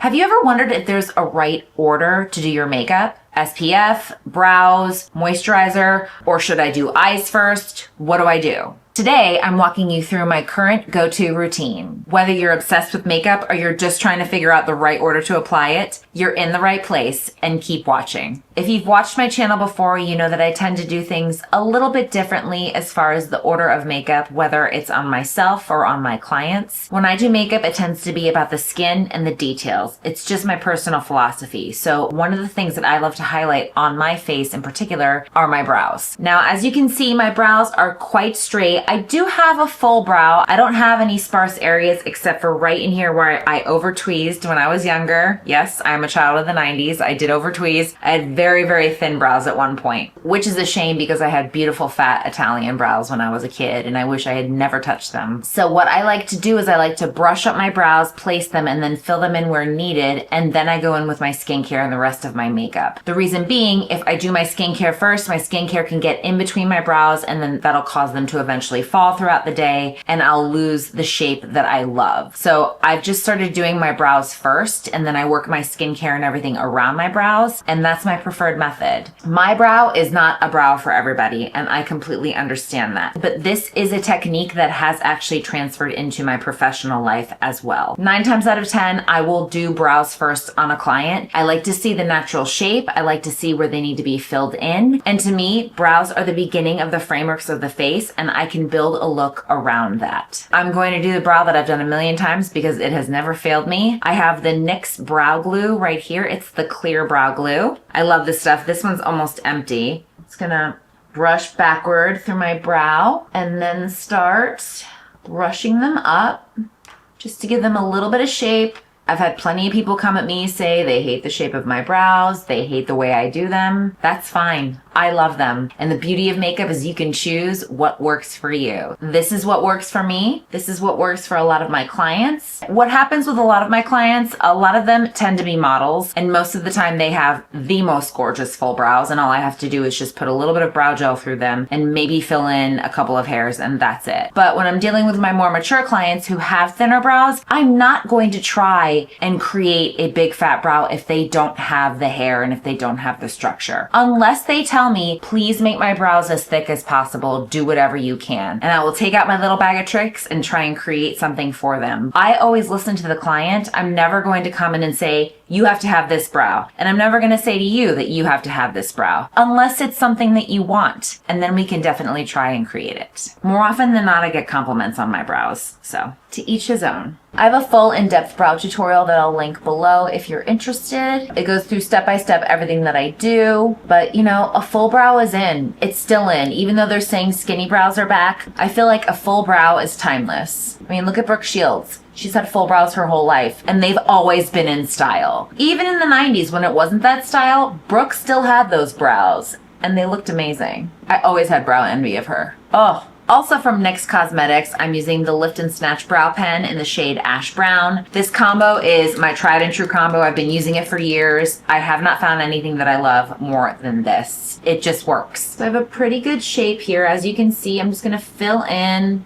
Have you ever wondered if there's a right order to do your makeup? SPF, brows, moisturizer, or should I do eyes first? What do I do? Today, I'm walking you through my current go-to routine. Whether you're obsessed with makeup or you're just trying to figure out the right order to apply it, you're in the right place, and keep watching. If you've watched my channel before, you know that I tend to do things a little bit differently as far as the order of makeup, whether it's on myself or on my clients. When I do makeup, it tends to be about the skin and the details. It's just my personal philosophy. So one of the things that I love to highlight on my face in particular are my brows. Now, as you can see, my brows are quite straight. I do have a full brow. I don't have any sparse areas except for right in here where I over tweezed when I was younger. Yes, I'm a child of the 90s. I did over tweeze. I had very, very thin brows at one point, which is a shame because I had beautiful fat Italian brows when I was a kid and I wish I had never touched them. So what I like to do is I like to brush up my brows, place them, and then fill them in where needed, and then I go in with my skincare and the rest of my makeup. The reason being, if I do my skincare first, my skincare can get in between my brows and then that'll cause them to eventually fall throughout the day and I'll lose the shape that I love. So I've just started doing my brows first and then I work my skincare and everything around my brows, and that's my preferred method. My brow is not a brow for everybody and I completely understand that, but this is a technique that has actually transferred into my professional life as well. 9 times out of 10, I will do brows first on a client. I like to see the natural shape. I like to see where they need to be filled in. And to me, brows are the beginning of the frameworks of the face and I can build a look around that. I'm going to do the brow that I've done a million times because it has never failed me. I have the NYX brow glue right here. It's the clear brow glue. I love this stuff. This one's almost empty. It's gonna brush backward through my brow and then start brushing them up just to give them a little bit of shape. I've had plenty of people come at me say they hate the shape of my brows, they hate the way I do them. That's fine. I love them. And the beauty of makeup is you can choose what works for you. This is what works for me. This is what works for a lot of my clients. What happens with a lot of my clients, a lot of them tend to be models, and most of the time they have the most gorgeous full brows, and all I have to do is just put a little bit of brow gel through them and maybe fill in a couple of hairs, and that's it. But when I'm dealing with my more mature clients who have thinner brows, I'm not going to try and create a big fat brow if they don't have the hair and if they don't have the structure. Unless they tell me, please make my brows as thick as possible, do whatever you can. And I will take out my little bag of tricks and try and create something for them. I always listen to the client. I'm never going to come in and say, you have to have this brow. And I'm never going to say to you that you have to have this brow, unless it's something that you want. And then we can definitely try and create it. More often than not, I get compliments on my brows. So to each his own. I have a full in-depth brow tutorial that I'll link below if you're interested. It goes through step-by-step everything that I do, but you know, a full brow is in. It's still in. Even though they're saying skinny brows are back, I feel like a full brow is timeless. I mean, look at Brooke Shields. She's had full brows her whole life, and they've always been in style. Even in the 90s when it wasn't that style, Brooke still had those brows, and they looked amazing. I always had brow envy of her. Oh. Also from NYX Cosmetics, I'm using the Lift and Snatch Brow Pen in the shade Ash Brown. This combo is my tried and true combo. I've been using it for years. I have not found anything that I love more than this. It just works. So I have a pretty good shape here. As you can see, I'm just gonna fill in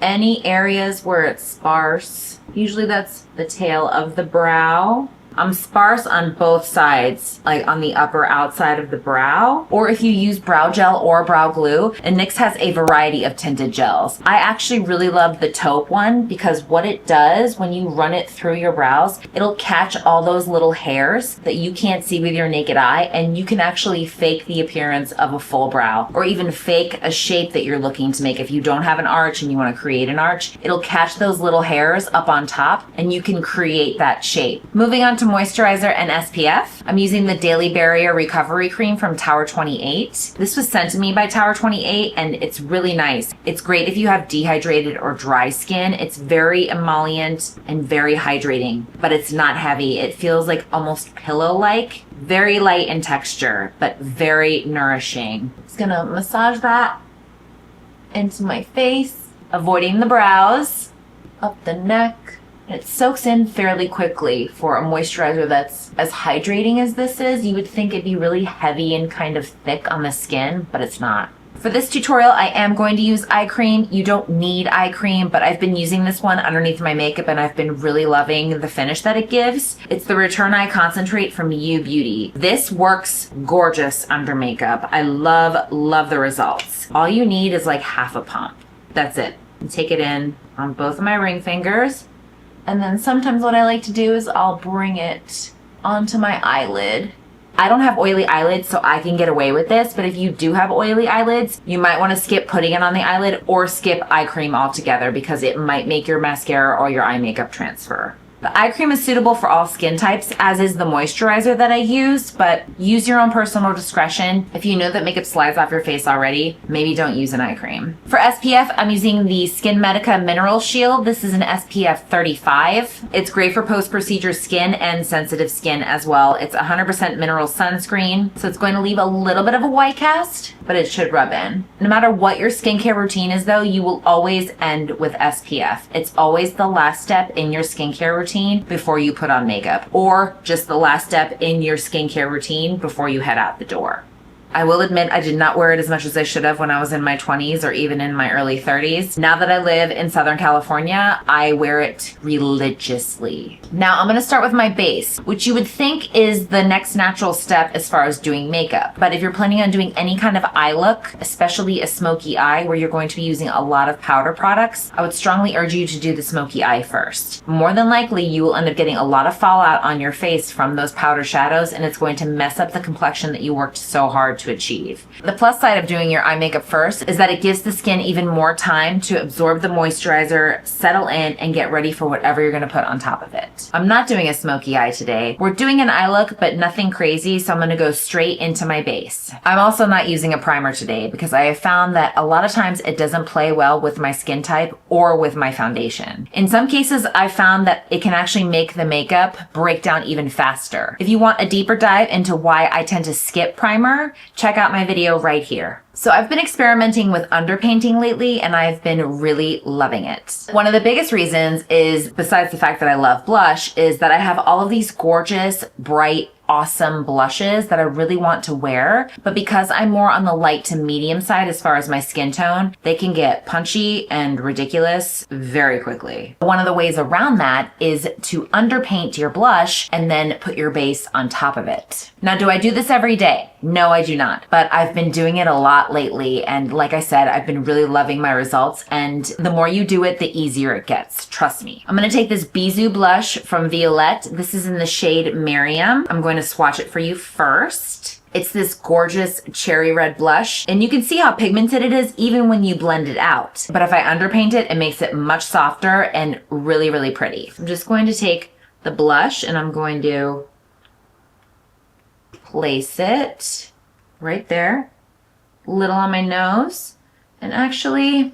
any areas where it's sparse. Usually that's the tail of the brow. I'm sparse on both sides, like on the upper outside of the brow, or if you use brow gel or brow glue, and NYX has a variety of tinted gels. I actually really love the taupe one because what it does when you run it through your brows, it'll catch all those little hairs that you can't see with your naked eye, and you can actually fake the appearance of a full brow, or even fake a shape that you're looking to make. If you don't have an arch and you want to create an arch, it'll catch those little hairs up on top and you can create that shape. Moving on to moisturizer and SPF. I'm using the Daily Barrier Recovery Cream from Tower 28. This was sent to me by Tower 28 and it's really nice. It's great if you have dehydrated or dry skin. It's very emollient and very hydrating, but it's not heavy. It feels like almost pillow-like. Very light in texture, but very nourishing. Just gonna massage that into my face, avoiding the brows, up the neck. It soaks in fairly quickly for a moisturizer that's as hydrating as this is. You would think it'd be really heavy and kind of thick on the skin, but it's not. For this tutorial, I am going to use eye cream. You don't need eye cream, but I've been using this one underneath my makeup and I've been really loving the finish that it gives. It's the Return Eye Concentrate from U Beauty. This works gorgeous under makeup. I love the results. All you need is like half a pump. That's it. And take it in on both of my ring fingers. And then sometimes what I like to do is I'll bring it onto my eyelid. I don't have oily eyelids, so I can get away with this, but if you do have oily eyelids, you might want to skip putting it on the eyelid or skip eye cream altogether because it might make your mascara or your eye makeup transfer. The eye cream is suitable for all skin types, as is the moisturizer that I use, but use your own personal discretion. If you know that makeup slides off your face already, maybe don't use an eye cream. For SPF, I'm using the Skin Medica Mineral Shield. This is an SPF 35. It's great for post-procedure skin and sensitive skin as well. It's 100% mineral sunscreen, so it's going to leave a little bit of a white cast, but it should rub in. No matter what your skincare routine is though, you will always end with SPF. It's always the last step in your skincare routine before you put on makeup, or just the last step in your skincare routine before you head out the door. I will admit I did not wear it as much as I should have when I was in my 20s or even in my early 30s. Now that I live in Southern California, I wear it religiously. Now I'm going to start with my base, which you would think is the next natural step as far as doing makeup. But if you're planning on doing any kind of eye look, especially a smoky eye where you're going to be using a lot of powder products, I would strongly urge you to do the smoky eye first. More than likely, you will end up getting a lot of fallout on your face from those powder shadows, and it's going to mess up the complexion that you worked so hard to achieve. The plus side of doing your eye makeup first is that it gives the skin even more time to absorb the moisturizer, settle in, and get ready for whatever you're going to put on top of it. I'm not doing a smoky eye today. We're doing an eye look, but nothing crazy, so I'm going to go straight into my base. I'm also not using a primer today because I have found that a lot of times it doesn't play well with my skin type or with my foundation. In some cases, I've found that it can actually make the makeup break down even faster. If you want a deeper dive into why I tend to skip primer, check out my video right here. So I've been experimenting with underpainting lately and I've been really loving it. One of the biggest reasons is, besides the fact that I love blush, is that I have all of these gorgeous, bright, awesome blushes that I really want to wear, but because I'm more on the light to medium side as far as my skin tone, they can get punchy and ridiculous very quickly. One of the ways around that is to underpaint your blush and then put your base on top of it. Now, do I do this every day? No, I do not, but I've been doing it a lot lately, and like I said, I've been really loving my results, and the more you do it, the easier it gets. Trust me. I'm going to take this Bisou blush from Violette. This is in the shade Miriam. I'm going to swatch it for you first. It's this gorgeous cherry red blush, and you can see how pigmented it is even when you blend it out. But if I underpaint it, it makes it much softer and really, really pretty. I'm just going to take the blush and I'm going to place it right there, little on my nose, and actually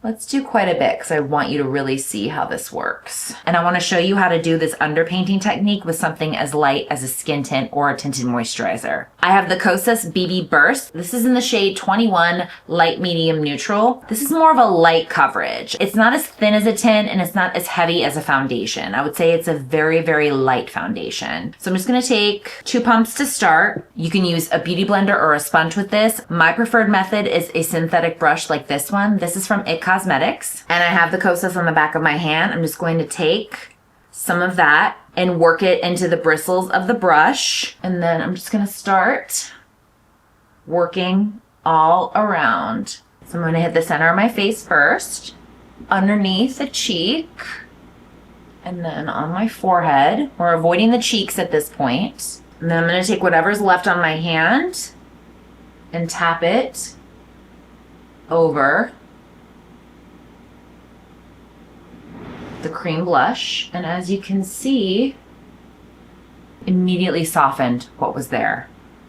let's do quite a bit because I want you to really see how this works. And I want to show you how to do this underpainting technique with something as light as a skin tint or a tinted moisturizer. I have the Kosas BB Burst. This is in the shade 21 Light Medium Neutral. This is more of a light coverage. It's not as thin as a tint and it's not as heavy as a foundation. I would say it's a very, very light foundation. So I'm just going to take 2 pumps to start. You can use a beauty blender or a sponge with this. My preferred method is a synthetic brush like this one. This is from It Cosmetics, and I have the Kosas on the back of my hand. I'm just going to take some of that and work it into the bristles of the brush, and then I'm just going to start working all around. So I'm going to hit the center of my face first, underneath the cheek, and then on my forehead. We're avoiding the cheeks at this point. And then I'm going to take whatever's left on my hand and tap it over the cream blush, and as you can see, immediately softened what was there.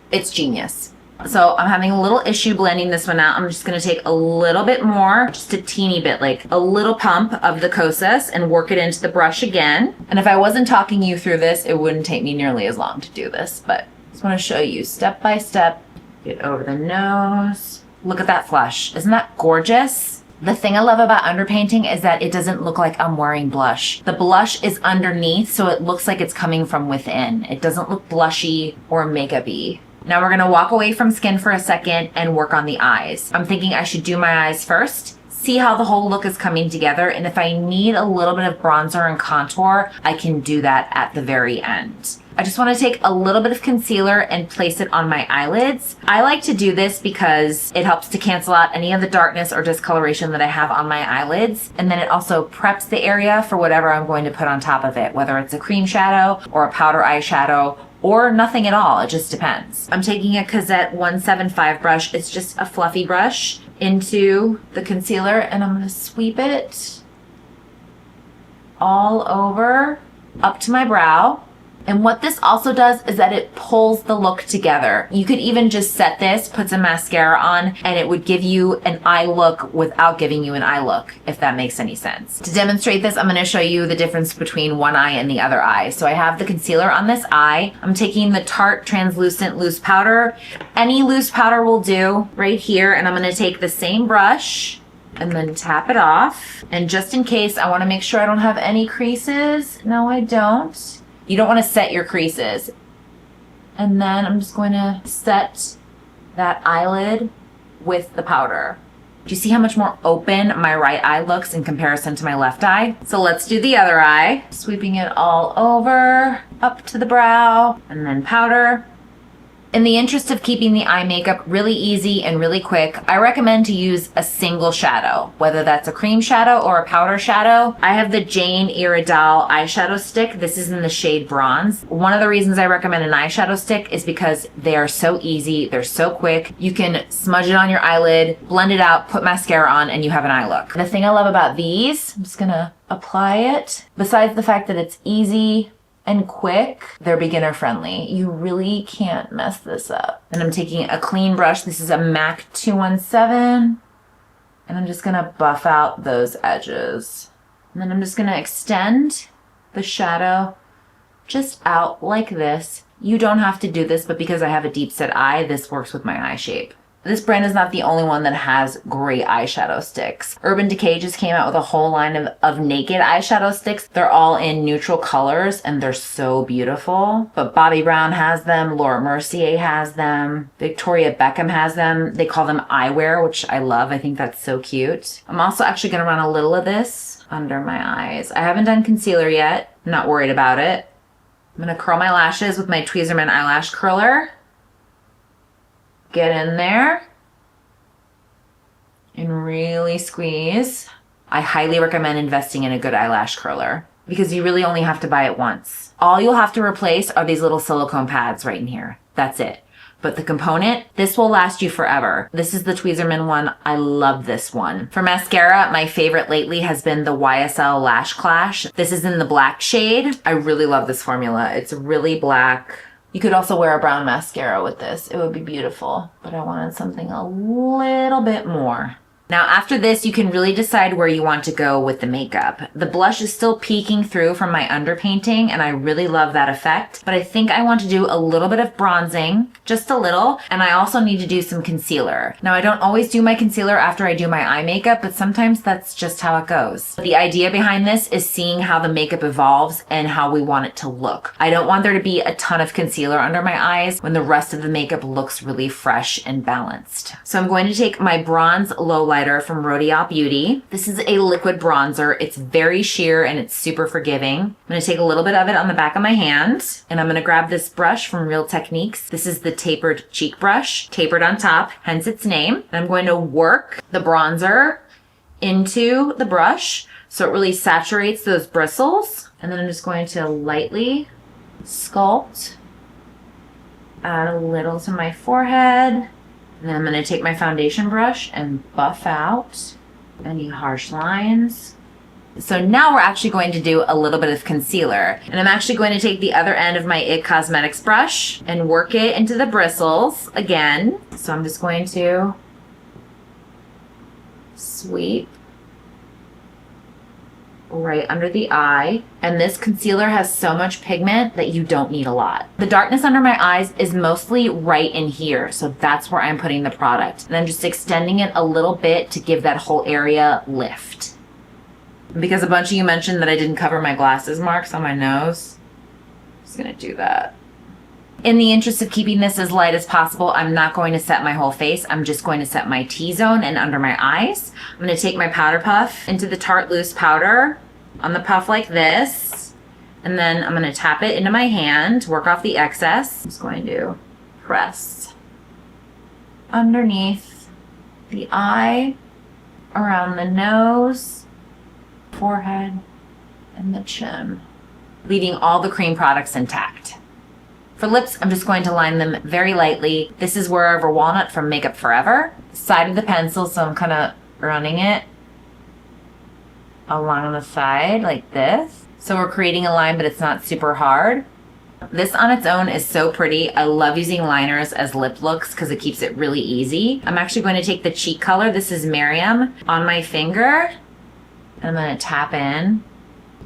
It's genius. So I'm having a little issue blending this one out. I'm just going to take a little bit more, just a teeny bit, like a little pump of the Kosas, and work it into the brush again. And if I wasn't talking you through this, it wouldn't take me nearly as long to do this, but I just want to show you step by step. Get over the nose. Look at that flush. Isn't that gorgeous? The thing I love about underpainting is that it doesn't look like I'm wearing blush. The blush is underneath, so it looks like it's coming from within. It doesn't look blushy or makeup-y. Now we're gonna walk away from skin for a second and work on the eyes. I'm thinking I should do my eyes first, see how the whole look is coming together, and if I need a little bit of bronzer and contour, I can do that at the very end. I just want to take a little bit of concealer and place it on my eyelids. I like to do this because it helps to cancel out any of the darkness or discoloration that I have on my eyelids. And then it also preps the area for whatever I'm going to put on top of it, whether it's a cream shadow or a powder eyeshadow or nothing at all. It just depends. I'm taking a Kazette 175 brush. It's just a fluffy brush into the concealer, and I'm going to sweep it all over up to my brow. And what this also does is that it pulls the look together. You could even just set this, put some mascara on, and it would give you an eye look without giving you an eye look, if that makes any sense. To demonstrate this, I'm going to show you the difference between one eye and the other eye. So I have the concealer on this eye. I'm taking the Tarte Translucent Loose Powder. Any loose powder will do right here, and I'm going to take the same brush and then tap it off. And just in case, I want to make sure I don't have any creases. No, I don't. You don't want to set your creases. And then I'm just going to set that eyelid with the powder. Do you see how much more open my right eye looks in comparison to my left eye? So let's do the other eye. Sweeping it all over, up to the brow, and then powder. In the interest of keeping the eye makeup really easy and really quick, I recommend to use a single shadow, whether that's a cream shadow or a powder shadow. I have the Jane Iredale eyeshadow stick. This is in the shade Bronze. One of the reasons I recommend an eyeshadow stick is because they are so easy, they're so quick. You can smudge it on your eyelid, blend it out, put mascara on, and you have an eye look. The thing I love about these, I'm just gonna apply it. Besides the fact that it's easy and quick, they're beginner friendly. You really can't mess this up. And I'm taking a clean brush. This is a MAC 217. And I'm just gonna buff out those edges. And then I'm just gonna extend the shadow just out like this. You don't have to do this, but because I have a deep set eye, this works with my eye shape. This brand is not the only one that has great eyeshadow sticks. Urban Decay just came out with a whole line of naked eyeshadow sticks. They're all in neutral colors and they're so beautiful. But Bobbi Brown has them, Laura Mercier has them, Victoria Beckham has them. They call them eyewear, which I love. I think that's so cute. I'm also actually gonna run a little of this under my eyes. I haven't done concealer yet. I'm not worried about it. I'm gonna curl my lashes with my Tweezerman eyelash curler. Get in there and really squeeze. I highly recommend investing in a good eyelash curler because you really only have to buy it once. All you'll have to replace are these little silicone pads right in here. That's it. But the component, this will last you forever. This is the Tweezerman one. I love this one. For mascara, my favorite lately has been the YSL Lash Clash. This is in the black shade. I really love this formula. It's really black. You could also wear a brown mascara with this. It would be beautiful, but I wanted something a little bit more. Now after this, you can really decide where you want to go with the makeup. The blush is still peeking through from my underpainting and I really love that effect, but I think I want to do a little bit of bronzing, just a little, and I also need to do some concealer. Now I don't always do my concealer after I do my eye makeup, but sometimes that's just how it goes. The idea behind this is seeing how the makeup evolves and how we want it to look. I don't want there to be a ton of concealer under my eyes when the rest of the makeup looks really fresh and balanced. So I'm going to take my bronze lowlighter from Rodial Beauty. This is a liquid bronzer. It's very sheer and it's super forgiving. I'm going to take a little bit of it on the back of my hand and I'm going to grab this brush from Real Techniques. This is the tapered cheek brush, tapered on top, hence its name. And I'm going to work the bronzer into the brush so it really saturates those bristles. And then I'm just going to lightly sculpt, add a little to my forehead. And then I'm going to take my foundation brush and buff out any harsh lines. So now we're actually going to do a little bit of concealer. And I'm actually going to take the other end of my IT Cosmetics brush and work it into the bristles again. So I'm just going to sweep right under the eye. And this concealer has so much pigment that you don't need a lot. The darkness under my eyes is mostly right in here, so that's where I'm putting the product. And I'm just extending it a little bit to give that whole area lift. Because a bunch of you mentioned that I didn't cover my glasses marks on my nose, I'm just gonna do that. In the interest of keeping this as light as possible, I'm not going to set my whole face. I'm just going to set my T-zone and under my eyes. I'm going to take my powder puff into the Tarte Loose powder on the puff like this. And then I'm going to tap it into my hand, work off the excess. I'm just going to press underneath the eye, around the nose, forehead, and the chin, leaving all the cream products intact. For lips, I'm just going to line them very lightly. This is Wherever Walnut from Makeup Forever. Side of the pencil, so I'm kind of running it along the side like this. So we're creating a line, but it's not super hard. This on its own is so pretty. I love using liners as lip looks because it keeps it really easy. I'm actually going to take the cheek color, this is Miriam, on my finger. And I'm going to tap in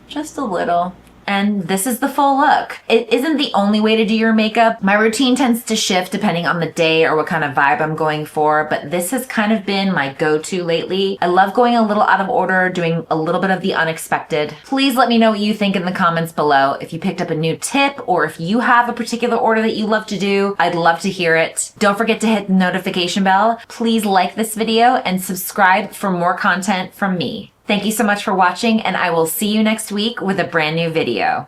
just a little. And this is the full look. It isn't the only way to do your makeup. My routine tends to shift depending on the day or what kind of vibe I'm going for, but this has kind of been my go-to lately. I love going a little out of order, doing a little bit of the unexpected. Please let me know what you think in the comments below. If you picked up a new tip or if you have a particular order that you love to do, I'd love to hear it. Don't forget to hit the notification bell. Please like this video and subscribe for more content from me. Thank you so much for watching, and I will see you next week with a brand new video.